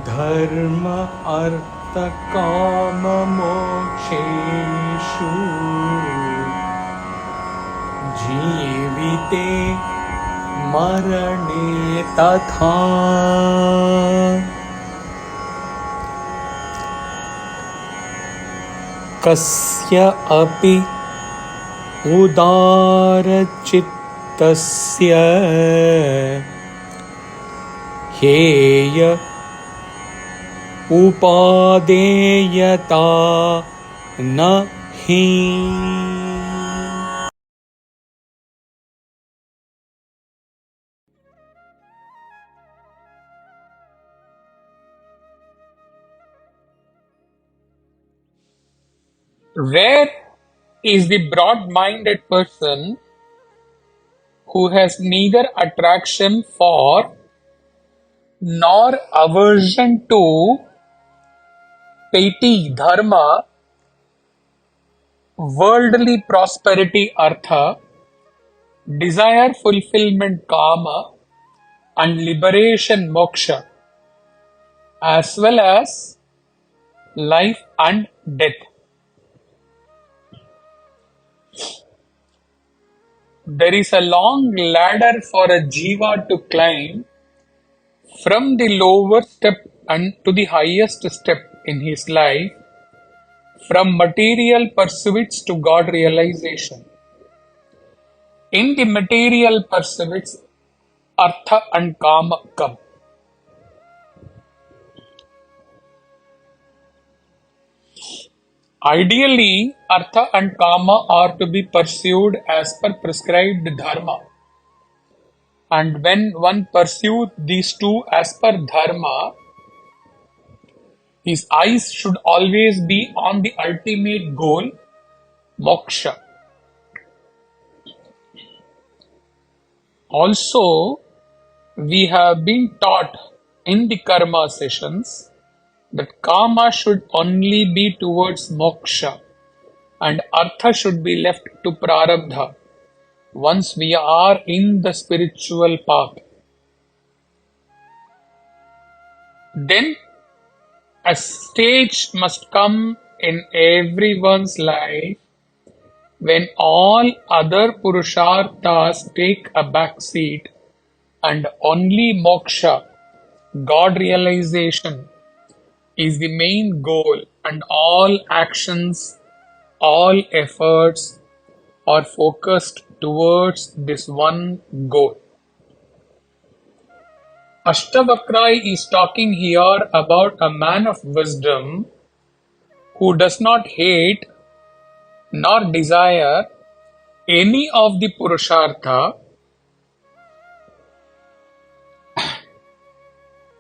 dharmārthakāmamokṣeṣu jīvite maraṇe tathā. kasyāpyudāracittasya heyopādeyatā nahi. Where is the broad-minded person who has neither attraction for nor aversion to petty dharma, worldly prosperity artha, desire fulfillment kama, and liberation moksha, as well as life and death. There is a long ladder for a jiva to climb from the lower step and to the highest step in his life, from material pursuits to God realization. In the material pursuits, artha and kama come. Ideally, artha and kama are to be pursued as per prescribed dharma. And when one pursues these two as per dharma, his eyes should always be on the ultimate goal, moksha. Also, we have been taught in the karma sessions that kama should only be towards moksha and artha should be left to prarabdha once we are in the spiritual path. Then a stage must come in everyone's life when all other purusharthas take a back seat and only moksha, God realization, is the main goal, and all actions, all efforts are focused towards this one goal. Ashtavakra is talking here about a man of wisdom who does not hate nor desire any of the purushartha,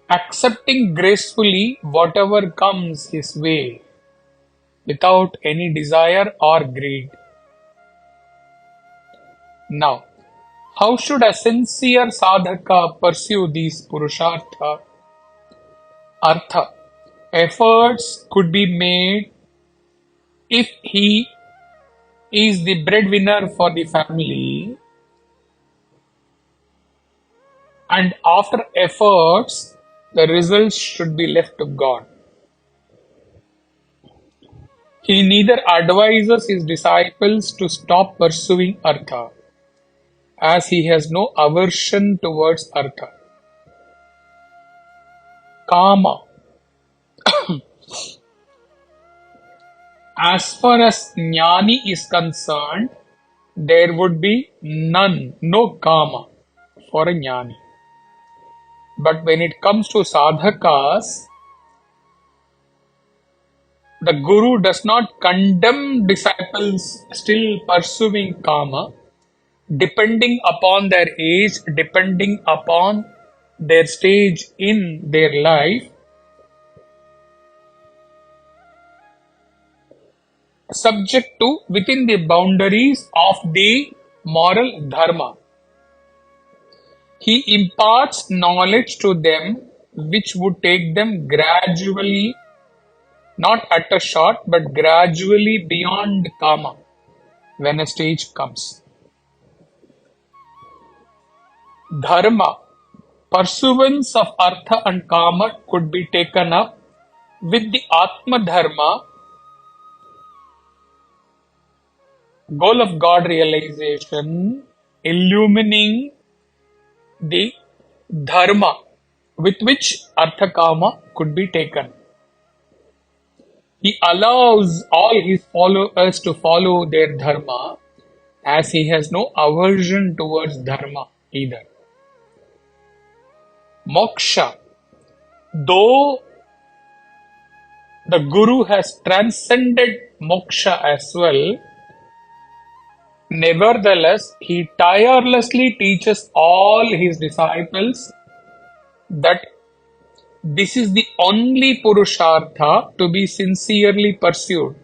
accepting gracefully whatever comes his way without any desire or greed. Now, how should a sincere sadhaka pursue these purushartha? Artha. Efforts could be made if he is the breadwinner for the family, and after efforts, the results should be left to God. He neither advises his disciples to stop pursuing artha, as he has no aversion towards artha. Kama. As far as jnani is concerned, there would be no kama for a jnani. But when it comes to sadhakas, the Guru does not condemn disciples still pursuing kama, depending upon their age, depending upon their stage in their life, subject to within the boundaries of the moral dharma. He imparts knowledge to them which would take them gradually, not at a shot, but gradually beyond kama when a stage comes. Dharma. pursuance of artha and kama could be taken up with the Atma Dharma, goal of God realization, illumining the dharma with which artha kama could be taken. He allows all his followers to follow their dharma, as he has no aversion towards dharma either. Moksha, though the Guru has transcended moksha as well, nevertheless, he tirelessly teaches all his disciples that this is the only Purushartha to be sincerely pursued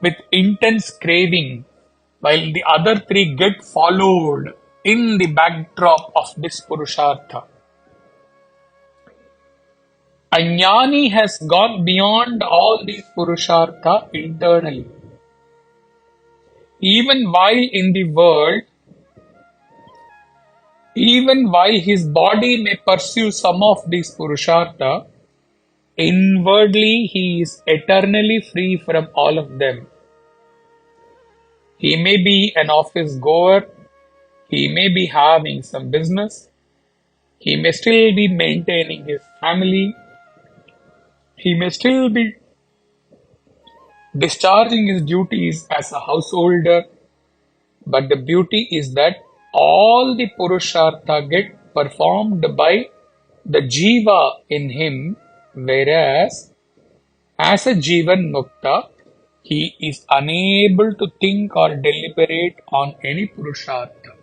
with intense craving, while the other three get followed in the backdrop of this Purushartha. A jnani has gone beyond all these Purushartha internally. Even while in the world, even while his body may pursue some of these Purushartha, inwardly he is eternally free from all of them. He may be an office goer, he may be having some business, he may still be maintaining his family, he may still be discharging his duties as a householder, but the beauty is that all the Purushartha get performed by the Jiva in him, whereas as a Jivan Mukta, he is unable to think or deliberate on any Purushartha.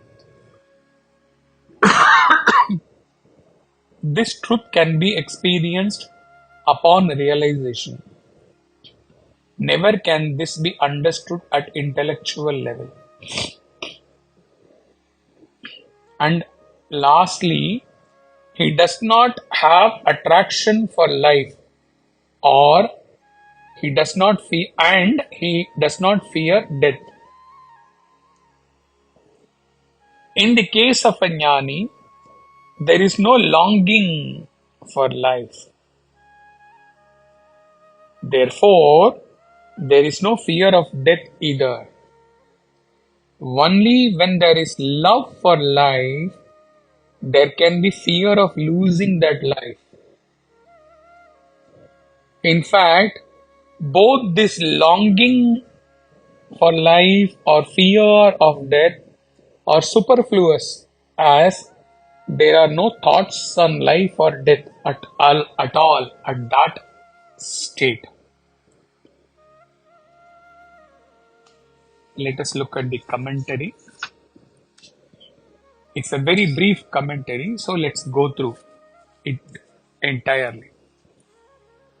This truth can be experienced upon realization. Never can this be understood at intellectual level. And lastly, he does not have attraction for life, or he does not fear death. In the case of a jnani, there is no longing for life. Therefore, there is no fear of death either. Only when there is love for life, there can be fear of losing that life. In fact, both this longing for life or fear of death are superfluous, as there are no thoughts on life or death at all at that state. Let us look at the commentary. It's a very brief commentary, so let's go through it entirely.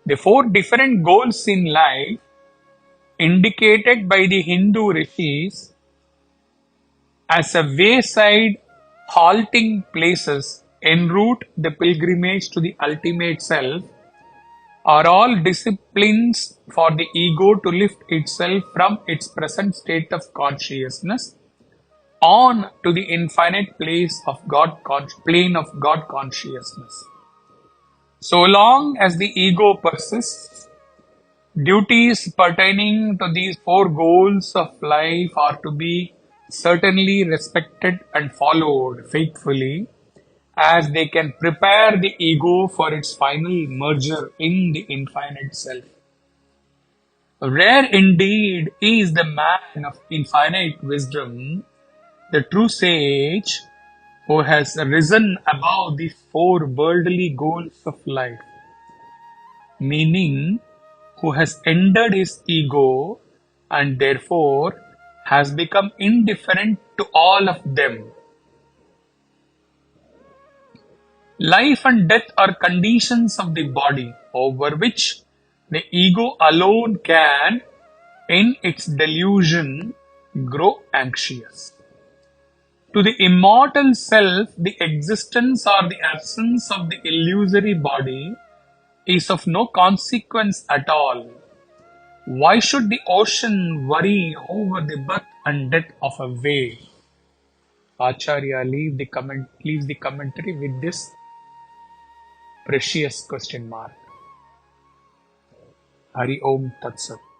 The four different goals in life indicated by the Hindu rishis as a wayside halting places en route the pilgrimage to the ultimate self are all disciplines for the ego to lift itself from its present state of consciousness on to the infinite plane of God consciousness. So long as the ego persists, duties pertaining to these four goals of life are to be certainly respected and followed faithfully, as they can prepare the ego for its final merger in the infinite self. Rare indeed is the man of infinite wisdom, the true sage, who has risen above these four worldly goals of life, meaning who has ended his ego and therefore has become indifferent to all of them. Life and death are conditions of the body over which the ego alone can, in its delusion, grow anxious. To the immortal self, the existence or the absence of the illusory body is of no consequence at all. Why should the ocean worry over the birth and death of a whale? Acharya leaves the commentary with this precious question mark. Hari Om Tat Sat.